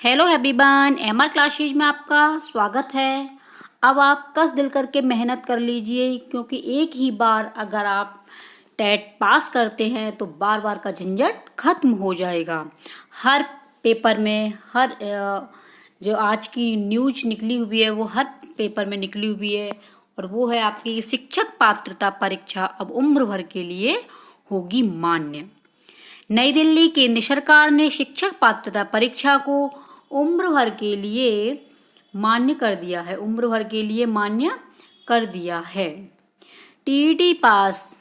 Hello everyone, MR classes में आपका स्वागत है। अब आप कस दिल करके मेहनत कर लीजिए, क्योंकि एक ही बार अगर आप टेट पास करते हैं तो बार बार का झंझट खत्म हो जाएगा। हर पेपर में जो आज की न्यूज निकली हुई है वो हर पेपर में निकली हुई है, और वो है आपकी शिक्षक पात्रता परीक्षा अब उम्र भर के लिए होगी मान्य। नई दिल्ली केंद्र सरकार ने शिक्षक पात्रता परीक्षा को उम्र भर के लिए मान्य कर दिया है। उम्र भर के लिए मान्य कर दिया है। टीईटी पास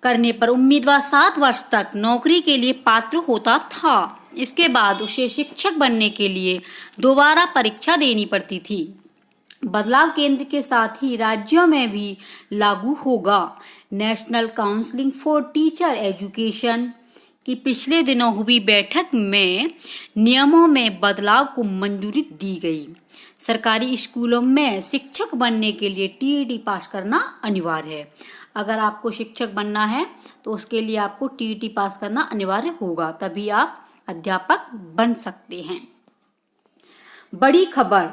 करने पर उम्मीदवार 7 वर्ष तक नौकरी के लिए पात्र होता था। इसके बाद उसे शिक्षक बनने के लिए दोबारा परीक्षा देनी पड़ती थी। बदलाव केंद्र के साथ ही राज्यों में भी लागू होगा। National counselling for teacher education की पिछले दिनों हुई बैठक में नियमों में बदलाव को मंजूरी दी गई। सरकारी स्कूलों में शिक्षक बनने के लिए टीईटी पास करना अनिवार्य है। अगर आपको शिक्षक बनना है तो उसके लिए आपको टीईटी पास करना अनिवार्य होगा, तभी आप अध्यापक बन सकते हैं। बड़ी खबर,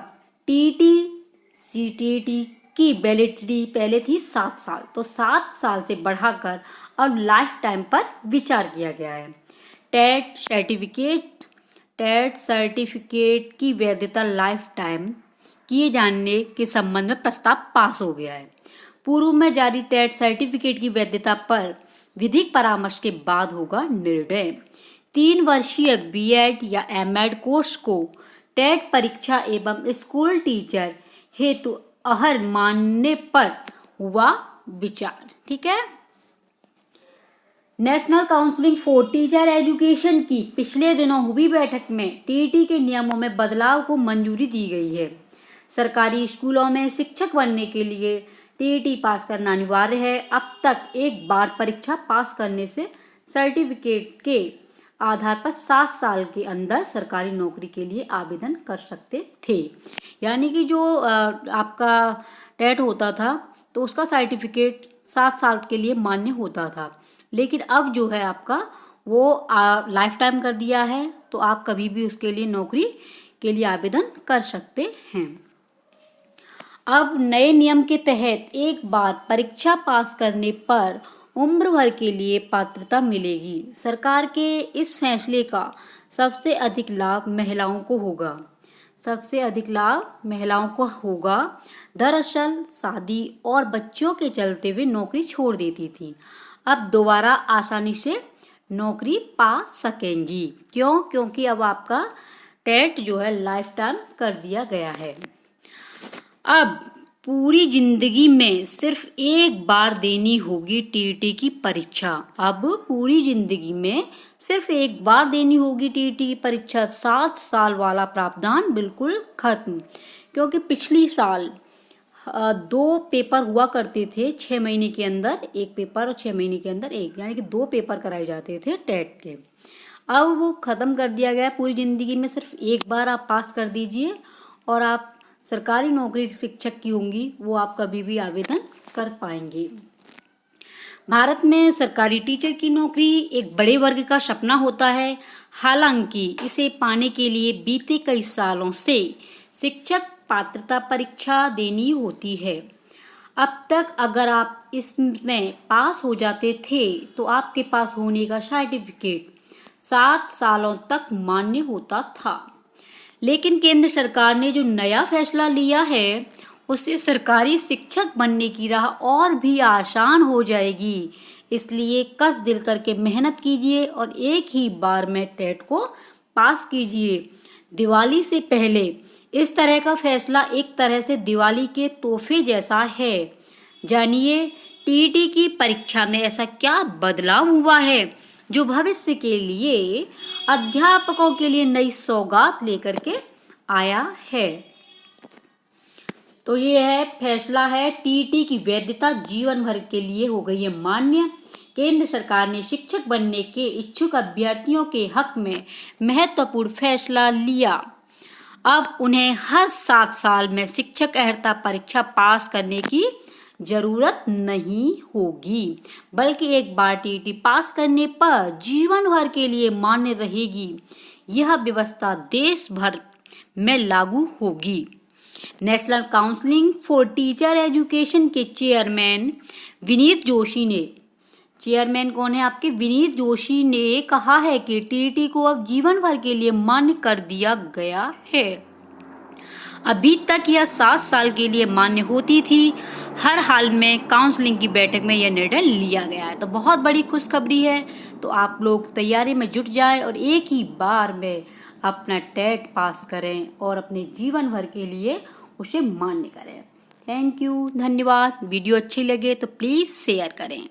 टीईटी सीटीईटी की वैलिडिटी पहले थी 7 साल, तो 7 साल से बढ़ाकर अब लाइफ टाइम पर विचार किया गया है। टेट सर्टिफिकेट की वैधता लाइफ टाइम किए जाने के संबंध में प्रस्ताव पास हो गया है। पूर्व में जारी टेट सर्टिफिकेट की वैधता पर विधिक परामर्श के बाद होगा निर्णय। 3 वर्षीय बीएड या एमएड कोर्स को टेट परीक्षा एवं स्कूल टीचर हेतु अहर मानने पर हुआ विचार। ठीक है। National counselling for teacher education की पिछले दिनों हुई बैठक में टीईटी के नियमों में बदलाव को मंजूरी दी गई है। सरकारी स्कूलों में शिक्षक बनने के लिए टीईटी पास करना अनिवार्य है। अब तक एक बार परीक्षा पास करने से सर्टिफिकेट के आधार पर 7 साल के अंदर सरकारी नौकरी के लिए आवेदन कर सकते थे। यानी कि जो आपका टेट होता था तो उसका सर्टिफिकेट 7 साल के लिए मान्य होता था, लेकिन अब जो है आपका वो लाइफ टाइम कर दिया है, तो आप कभी भी उसके लिए नौकरी के लिए आवेदन कर सकते हैं। अब नए नियम के तहत एक बार परीक्षा पास करने पर उम्र भर के लिए पात्रता मिलेगी। सरकार के इस फैसले का सबसे अधिक लाभ महिलाओं को होगा। दरअसल शादी और बच्चों के चलते वे नौकरी छोड़ देती थी, अब दोबारा आसानी से नौकरी पा सकेंगी। क्यों? क्योंकि अब आपका टेट जो है लाइफ टाइम कर दिया गया है। अब पूरी जिंदगी में सिर्फ एक बार देनी होगी टीईटी की परीक्षा। अब पूरी जिंदगी में सिर्फ एक बार देनी होगी टीईटी की परीक्षा। 7 साल वाला प्रावधान बिल्कुल खत्म, क्योंकि पिछली साल 2 पेपर हुआ करते थे 6 महीने के अंदर एक पेपर और 6 महीने के अंदर एक, यानी कि 2 पेपर कराए जाते थे टेट के। अब वो खत्म कर दिया गया। पूरी जिंदगी में सिर्फ एक बार आप पास कर दीजिए और आप सरकारी नौकरी शिक्षक की होंगी, वो आप कभी भी आवेदन कर पाएंगे। भारत में सरकारी टीचर की नौकरी एक बड़े वर्ग का सपना होता है। हालांकि इसे पाने के लिए बीते कई सालों से शिक्षक पात्रता परीक्षा देनी होती है। अब तक अगर आप इसमें पास हो जाते थे तो आपके पास होने का सर्टिफिकेट 7 सालों तक मान्य होता था। लेकिन केंद्र सरकार ने जो नया फैसला लिया है उससे सरकारी शिक्षक बनने की राह और भी आसान हो जाएगी। इसलिए कस दिल करके मेहनत कीजिए और एक ही बार में टेट को पास कीजिए। दिवाली से पहले इस तरह का फैसला एक तरह से दिवाली के तोहफे जैसा है। जानिए टीईटी की परीक्षा में ऐसा क्या बदलाव हुआ है जो भविष्य के लिए अध्यापकों के लिए नई सौगात लेकर के आया है। तो ये है फैसला है, टीईटी की वैधता जीवन भर के लिए हो गई है मान्य। केंद्र सरकार ने शिक्षक बनने के इच्छुक अभ्यर्थियों के हक में महत्वपूर्ण फैसला लिया। अब उन्हें हर 7 साल में शिक्षक अर्हता परीक्षा पास करने की जरूरत नहीं होगी, बल्कि एक बार टीईटी पास करने पर जीवन भर के लिए मान्य रहेगी। यह व्यवस्था देश भर में लागू होगी। National counselling for teacher education के चेयरमैन विनीत जोशी ने, चेयरमैन कौन है आपके, विनीत जोशी ने कहा है कि टीईटी को अब जीवन भर के लिए मान्य कर दिया गया है। अभी तक यह 7 साल के लिए मान्य होती थी। हर हाल में काउंसलिंग की बैठक में यह निर्णय लिया गया है। तो बहुत बड़ी खुशखबरी है। तो आप लोग तैयारी में जुट जाएं और एक ही बार में अपना टेट पास करें और अपने जीवन भर के लिए उसे मान्य करें। थैंक यू, धन्यवाद। वीडियो अच्छी लगे तो प्लीज़ शेयर करें।